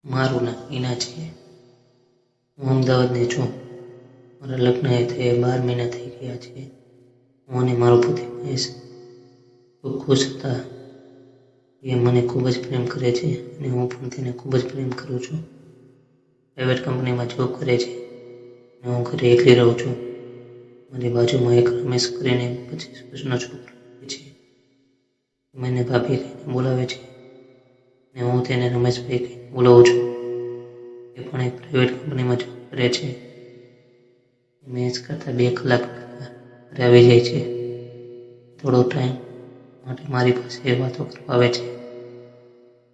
મારું નામ ઈના છે. હું અમદાવાદની છું. મારા લગ્ન થયે 12 મહિના થઈ ગયા છે. હું અને મારો પતિ મહેશ ખૂબ ખુશ હતા. એ મને ખૂબ જ પ્રેમ કરે છે અને હું પણ તેને ખૂબ જ પ્રેમ કરું છું. પ્રાઇવેટ કંપનીમાં જોબ કરે છે અને હું ઘરે એકલી રહું છું. મારી બાજુમાં એક રમેશ કરીને 25 વર્ષનો છોકરો રહે છે. મને ભાભી કહીને બોલાવે છે અને હું તેને રમેશભાઈ કહીને બોલાવું છું. એ પણ એક પ્રાઇવેટ કંપનીમાં જોબ કરે છે. મેચ કરતા 2 કલાક પહેલા ઘરે આવી જાય છે. થોડો ટાઈમ માટે મારી પાસે વાતો કરવા આવે છે.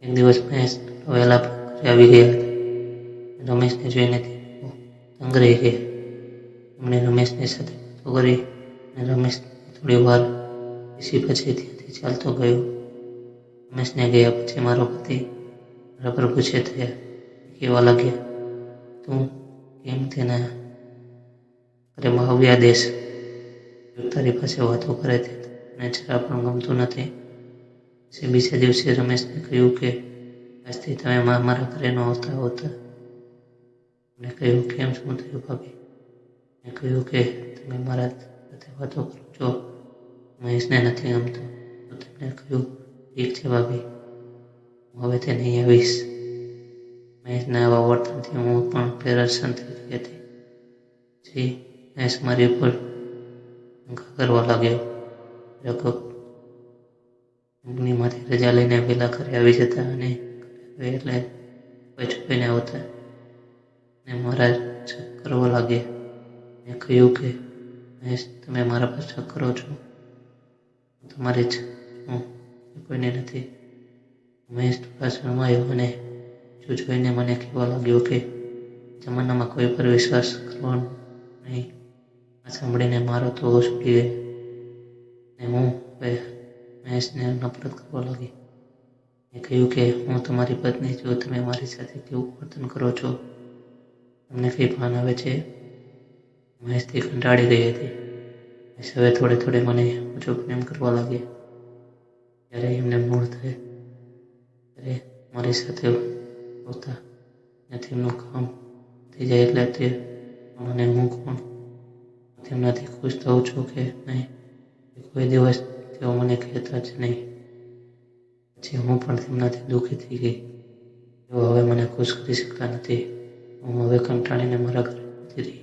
એક દિવસ મહેશ વહેલા ઘરે આવી ગયા હતા. રમેશને જોઈને તેઓ દંગ રહી ગયા. એમણે રમેશની સાથે વાતો કરી અને રમેશને થોડી વાર બેસી પછી ત્યાંથી ચાલતો ગયો. રમેશને ગયા પછી મારો પતિ મારા પર ગુસ્સે થયા. કહેવા લાગ્યા, તું કેમ તેના ઘરે આવ્યા દેશ? જો તારી પાસે વાતો કરે તે તને જરા પણ ગમતું નથી. પછી બીજા દિવસે રમેશને કહ્યું કે આજથી તમે મારા ઘરે ન આવતા હોતા. એમણે કહ્યું, કેમ શું થયું ભાભી? મેં કહ્યું કે તમે મારા સાથે વાતો કરો છો, મહેશને નથી ગમતું. તો તેમણે કહ્યું, ઠીક છે ભાભી, હું હવેથી નહીં આવીશ. મહેશના આવા વર્તનથી હું પણ પરેશાન થઈ ગઈ હતી. પછી મહેશ મારી ઉપર શંકા કરવા લાગ્યો. કંપનીમાંથી રજા લઈને વહેલા ઘરે આવી જતા અને ઘરે આવે એટલે છુપાઈને આવતા અને મારા શક કરવા લાગ્યા. મેં કહ્યું કે મહેશ, તમે મારા પર શક કરો છો? હું તમારી જ છું, કોઈને નથી. મહેશ થોડા શરમાયો અને બીજું જોઈને મને કહેવા લાગ્યો કે જમાનામાં કોઈ પર વિશ્વાસ કરવાનો નહીં. આ સાંભળીને મારો તો હોશ ઉડી ગયો અને હું હવે મહેશને નફરત કરવા લાગી. મેં કહ્યું કે હું તમારી પત્ની છું, તમે મારી સાથે કેવું વર્તન કરો છો? તમને કંઈ ભાન આવે છે? મહેશથી કંટાળી ગઈ હતી. મહેશ હવે થોડે થોડે મને ઓછો પ્રેમ કરવા લાગ્યા. જ્યારે એમને મૂળ થાય ત્યારે મારી સાથે આવતા અને તેમનું કામ થઈ જાય એટલે તે અને હું કોણ તેમનાથી ખુશ થઉં છું કે નહીં એ કોઈ દિવસ તેઓ મને કહેતા જ નહીં. પછી હું પણ તેમનાથી દુઃખી થઈ ગઈ. તેઓ હવે મને ખુશ કરી શકતા નથી. હું હવે કંટાળીને મારા ઘરે જતી રહી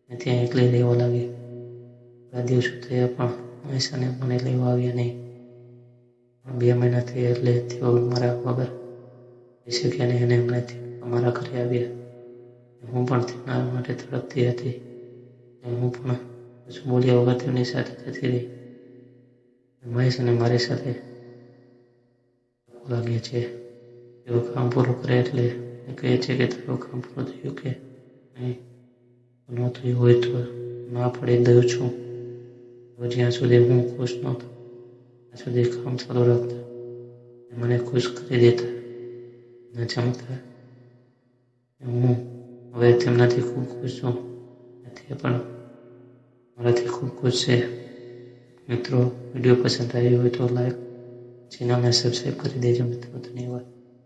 અને ત્યાં એકલી રહેવા લાગી. થોડા દિવસો થયા પણ મહેશ અને મને લેવા આવ્યા નહીં. પણ 2 મહિના થયા એટલે તેઓ મારા વગર રહી શક્યા નહીં અને એમણે અમારા ઘરે આવ્યા. હું પણ તેમના માટે તડપતી હતી. હું પણ કશું બોલ્યા વગર તેમની સાથે જતી રહી. મહેશ અને મારી સાથે લાગ્યા છે. તેઓ કામ પૂરું કરે એટલે કહે છે કે તારું કામ પૂરું થયું કે નહીં. ન થયું હોય તો ના પાડી દઉં છું. જ્યાં સુધી હું ખુશ નહોતો ત્યાં સુધી કામ ચાલુ રાખતા અને મને ખુશ કરી દેતા અને જમતા. હું હવે તેમનાથી ખૂબ ખુશ છું અને તે પણ મારાથી ખૂબ ખુશ છે. મિત્રો, વિડીયો પસંદ આવ્યો હોય તો લાઈક, ચેનલને સબસ્ક્રાઈબ કરી દેજો મિત્રો. ધન્યવાદ.